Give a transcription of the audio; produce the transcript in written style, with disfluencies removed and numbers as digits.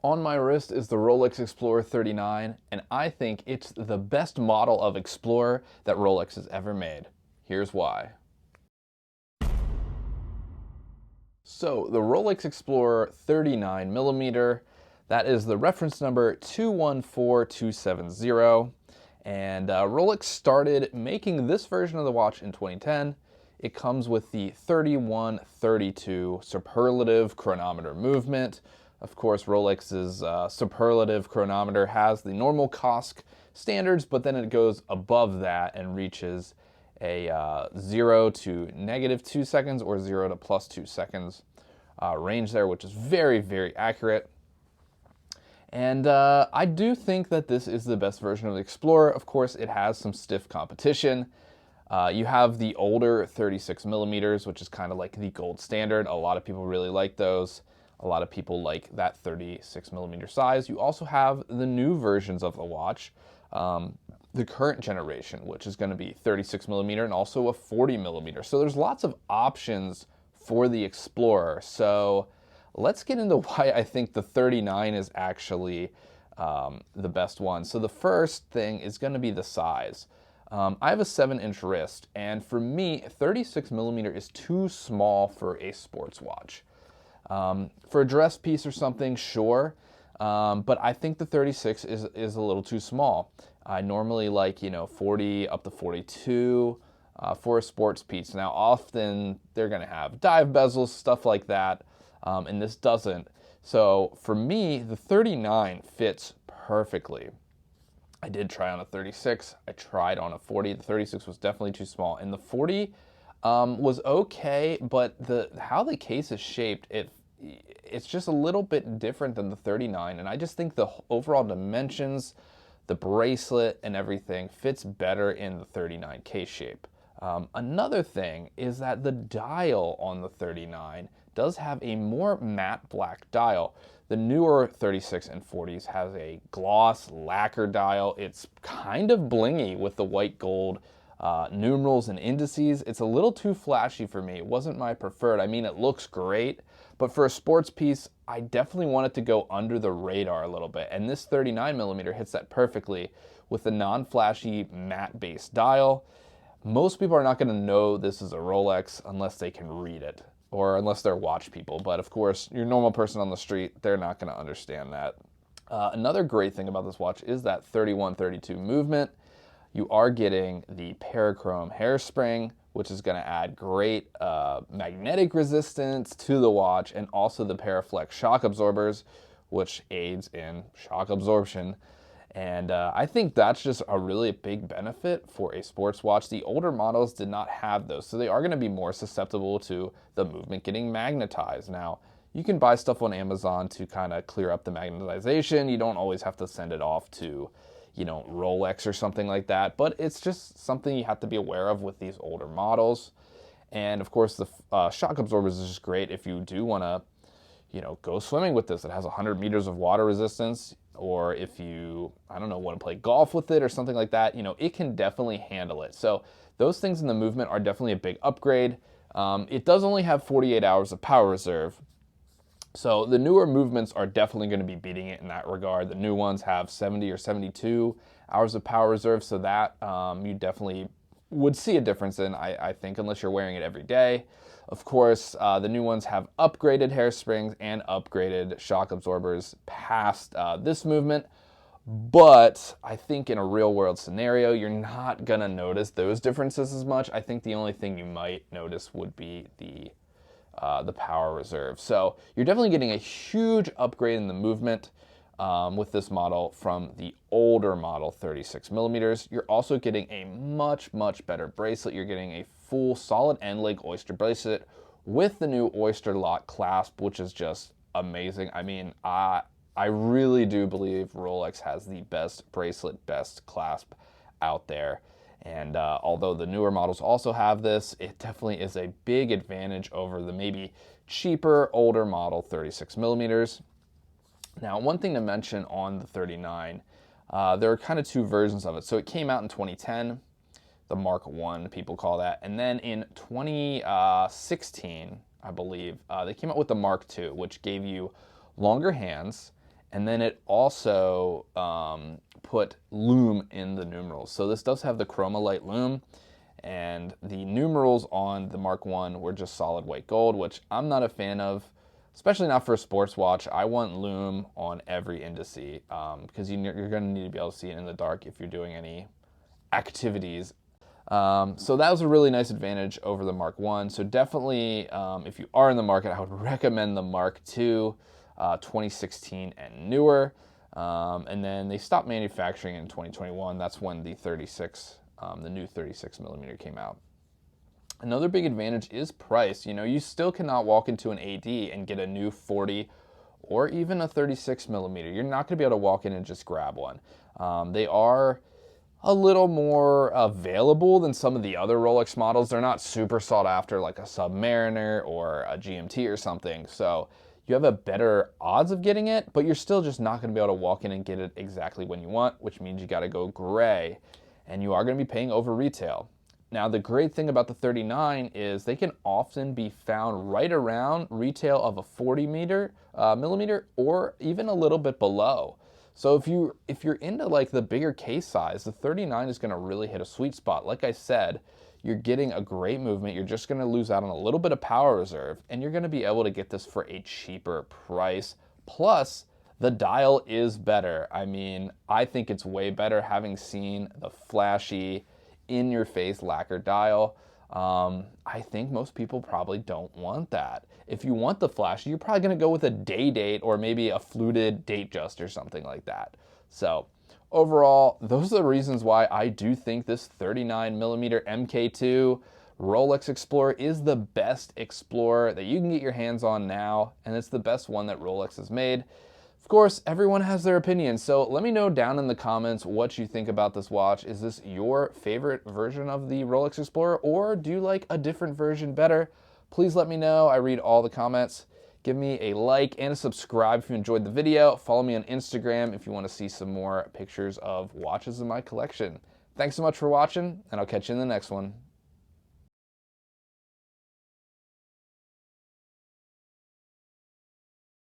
On my wrist is the Rolex Explorer 39, and I think it's the best model of Explorer that Rolex has ever made. Here's why. So, the Rolex Explorer 39mm, that is the reference number 214270, and Rolex started making this version of the watch in 2010. It comes with the 3132 superlative chronometer movement. Of course, Rolex's superlative chronometer has the normal COSC standards, but then it goes above that and reaches a 0 to -2 seconds or 0 to +2 seconds range there, which is very, very accurate. And I do think that this is the best version of the Explorer. Of course, it has some stiff competition. You have the older 36mm, which is kind of like the gold standard. A lot of people really like those. A lot of people like that 36mm size. You also have the new versions of the watch, the current generation, which is going to be 36mm and also a 40mm. So there's lots of options for the Explorer. So let's get into why I think the 39 is actually the best one. So the first thing is going to be the size. I have a 7-inch wrist, and for me, 36mm is too small for a sports watch. For a dress piece or something, sure, but I think the 36 is a little too small. I normally like, 40 up to 42 for a sports piece. Now, often they're going to have dive bezels, stuff like that, and this doesn't. So for me, the 39 fits perfectly. I did try on a 36. I tried on a 40. The 36 was definitely too small, and the 40 was okay, but how the case is shaped, it's just a little bit different than the 39, and I just think the overall dimensions, the bracelet, and everything fits better in the 39 case shape. Another thing is that the dial on the 39 does have a more matte black dial. The newer 36 and 40s has a gloss lacquer dial. It's kind of blingy with the white gold numerals and indices. It's a little too flashy for me. It wasn't my preferred. I mean, it looks great, but for a sports piece, I definitely want it to go under the radar a little bit. And this 39mm hits that perfectly with the non-flashy matte-based dial. Most people are not going to know this is a Rolex unless they can read it, or unless they're watch people. But of course, your normal person on the street, they're not going to understand that. Another great thing about this watch is that 3132 movement. You are getting the parachrome hairspring, which is going to add great magnetic resistance to the watch, and also the Paraflex shock absorbers, which aids in shock absorption. And I think that's just a really big benefit for a sports watch. The older models did not have those, so they are going to be more susceptible to the movement getting magnetized. Now, you can buy stuff on Amazon to kind of clear up the magnetization. You don't always have to send it off to, Rolex or something like that, but it's just something you have to be aware of with these older models. And of course, the shock absorbers is just great if you do want to, go swimming with this. It has 100 meters of water resistance, or if you, want to play golf with it or something like that, it can definitely handle it. So those things in the movement are definitely a big upgrade. It does only have 48 hours of power reserve, so the newer movements are definitely going to be beating it in that regard. The new ones have 70 or 72 hours of power reserve, so that you definitely would see a difference in, I think, unless you're wearing it every day. Of course, the new ones have upgraded hairsprings and upgraded shock absorbers past this movement, but I think in a real world scenario, you're not going to notice those differences as much. I think the only thing you might notice would be the power reserve. So you're definitely getting a huge upgrade in the movement with this model from the older model 36mm. You're also getting a much, much better bracelet. You're getting a full solid end leg oyster bracelet with the new oyster lock clasp, which is just amazing. I mean, I really do believe Rolex has the best bracelet, best clasp out there. And although the newer models also have this, it definitely is a big advantage over the maybe cheaper, older model 36mm. Now, one thing to mention on the 39, there are kind of two versions of it. So it came out in 2010, the Mark I, people call that. And then in 2016, I believe, they came out with the Mark II, which gave you longer hands And then it also put lume in the numerals. So this does have the chroma light lume, and the numerals on the Mark I were just solid white gold, which I'm not a fan of, especially not for a sports watch. I want lume on every indice because you're going to need to be able to see it in the dark if you're doing any activities. So that was a really nice advantage over the Mark I. So definitely, if you are in the market, I would recommend the Mark II, 2016 and newer. And then they stopped manufacturing in 2021. That's when the the new 36 millimeter came out. Another big advantage is price. You know, you still cannot walk into an AD and get a new 40 or even a 36 millimeter. You're not going to be able to walk in and just grab one. They are a little more available than some of the other Rolex models. They're not super sought after like a Submariner or a GMT or something. So you have a better odds of getting it, but you're still just not going to be able to walk in and get it exactly when you want, which means you got to go gray, and you are going to be paying over retail. Now, the great thing about the 39 is they can often be found right around retail of a 40 millimeter or even a little bit below. So if you're into like the bigger case size, the 39 is going to really hit a sweet spot. Like I said, you're getting a great movement. You're just going to lose out on a little bit of power reserve, and you're going to be able to get this for a cheaper price. Plus, the dial is better. I mean, I think it's way better having seen the flashy, in-your-face lacquer dial. I think most people probably don't want that. If you want the flashy, you're probably going to go with a day date or maybe a fluted date just or something like that. So overall, those are the reasons why I do think this 39 millimeter MK2 Rolex Explorer is the best Explorer that you can get your hands on now, and it's the best one that Rolex has made. Of course, everyone has their opinion, so let me know down in the comments what you think about this watch. Is this your favorite version of the Rolex Explorer, or do you like a different version better? Please let me know. I read all the comments. Give me a like and a subscribe if you enjoyed the video. Follow me on Instagram if you want to see some more pictures of watches in my collection. Thanks so much for watching, and I'll catch you in the next one.